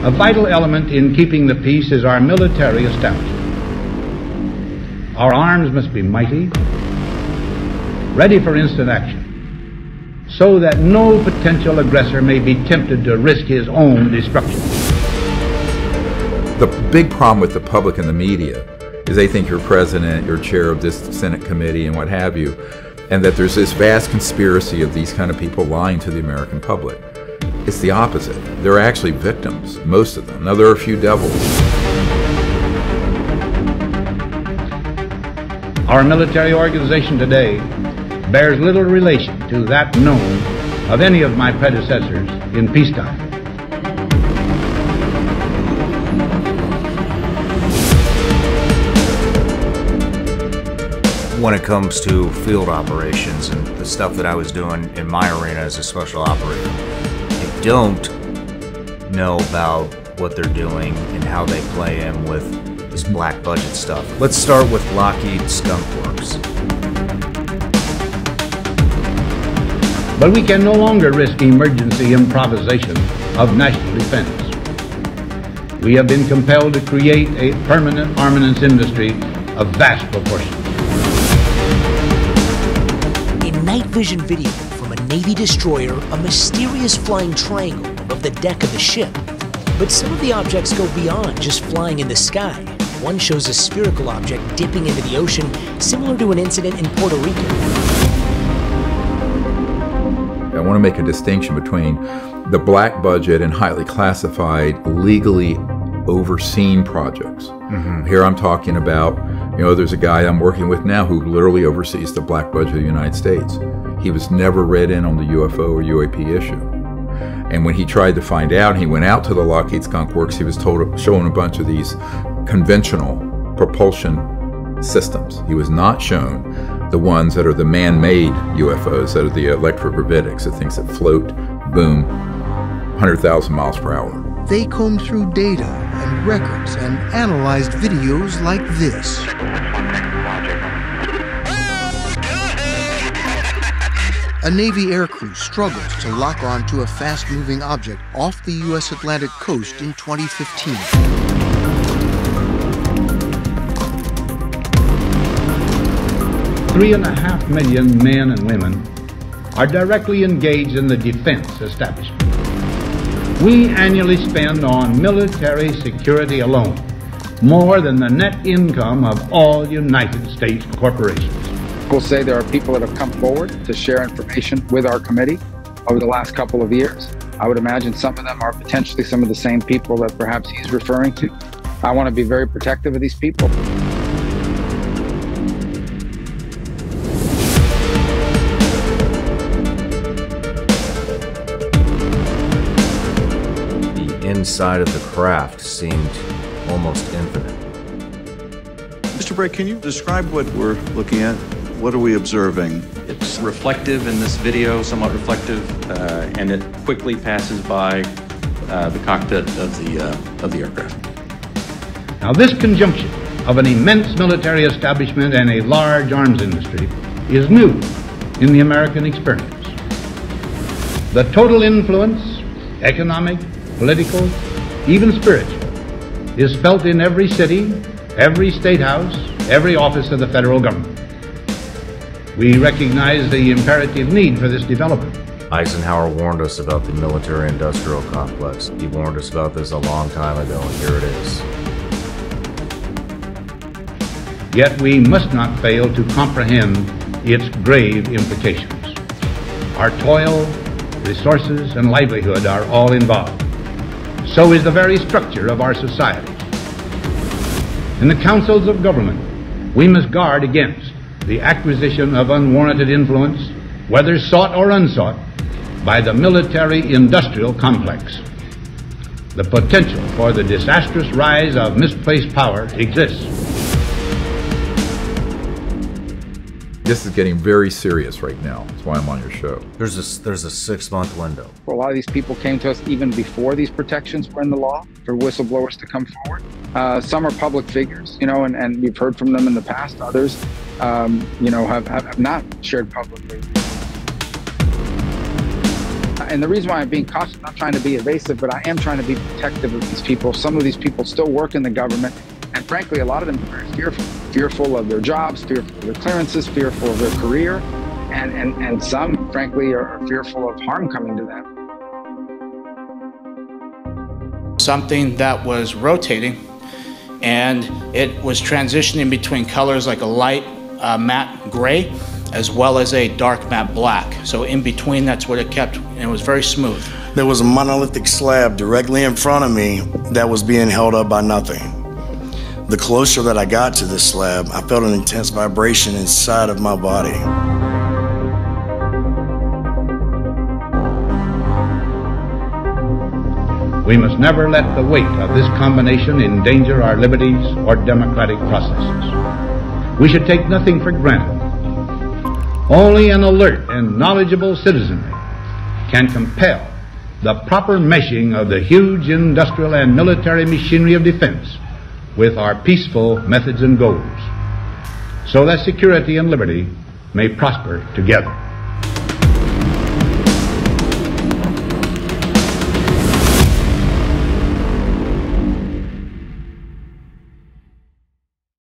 A vital element in keeping the peace is our military establishment. Our arms must be mighty, ready for instant action, so that no potential aggressor may be tempted to risk his own destruction. The big problem with the public and the media is they think you're president, you're chair of this Senate committee and what have you, and that there's this vast conspiracy of these kind of people lying to the American public. It's the opposite. They're actually victims, most of them. Now, there are a few devils. Our military organization today bears little relation to that known of any of my predecessors in peacetime. When it comes to field operations and the stuff that I was doing in my arena as a special operator, I don't know about what they're doing and how they play in with this black budget stuff. Let's start with Lockheed Skunk Works. But we can no longer risk emergency improvisation of national defense. We have been compelled to create a permanent armaments industry of vast proportions. Night vision video from a Navy destroyer, a mysterious flying triangle above the deck of the ship. But some of the objects go beyond just flying in the sky. One shows a spherical object dipping into the ocean, similar to an incident in Puerto Rico. I want to make a distinction between the black budget and highly classified, legally overseen projects. Here I'm talking about, there's a guy I'm working with now who literally oversees the black budget of the United States. He was never read in on the UFO or UAP issue. And when he tried to find out, he went out to the Lockheed Skunk Works, he was shown a bunch of these conventional propulsion systems. He was not shown the ones that are the man-made UFOs, that are the electrogravitics, the things that float, boom, 100,000 miles per hour. They combed through data and records and analyzed videos like this. A Navy aircrew struggles to lock on to a fast-moving object off the U.S. Atlantic coast in 2015. $3.5 million men and women are directly engaged in the defense establishment. We annually spend on military security alone more than the net income of all United States corporations. We'll say there are people that have come forward to share information with our committee over the last couple of years. I would imagine some of them are potentially some of the same people that perhaps he's referring to. I want to be very protective of these people. Inside of the craft seemed almost infinite. Mr. Bray, can you describe what we're looking at? What are we observing? It's reflective in this video, somewhat reflective, and it quickly passes by the cockpit of the aircraft. Now, this conjunction of an immense military establishment and a large arms industry is new in the American experience. The total influence, economic, political, even spiritual, is felt in every city, every state house, every office of the federal government. We recognize the imperative need for this development. Eisenhower warned us about the military-industrial complex. He warned us about this a long time ago, and here it is. Yet we must not fail to comprehend its grave implications. Our toil, resources, and livelihood are all involved. So is the very structure of our society. In the councils of government, we must guard against the acquisition of unwarranted influence, whether sought or unsought, by the military-industrial complex. The potential for the disastrous rise of misplaced power exists. This is getting very serious right now. That's why I'm on your show. There's a 6-month window. Well, a lot of these people came to us even before these protections were in the law for whistleblowers to come forward. Some are public figures, and we've heard from them in the past. Others, have not shared publicly. And the reason why I'm being cautious, I'm not trying to be evasive, but I am trying to be protective of these people. Some of these people still work in the government, and frankly, a lot of them are very fearful of their jobs, fearful of their clearances, fearful of their career, and some, frankly, are fearful of harm coming to them. Something that was rotating, and it was transitioning between colors like a light matte gray as well as a dark matte black. So in between, that's what it kept, and it was very smooth. There was a monolithic slab directly in front of me that was being held up by nothing. The closer that I got to this slab, I felt an intense vibration inside of my body. We must never let the weight of this combination endanger our liberties or democratic processes. We should take nothing for granted. Only an alert and knowledgeable citizenry can compel the proper meshing of the huge industrial and military machinery of defense with our peaceful methods and goals, so that security and liberty may prosper together.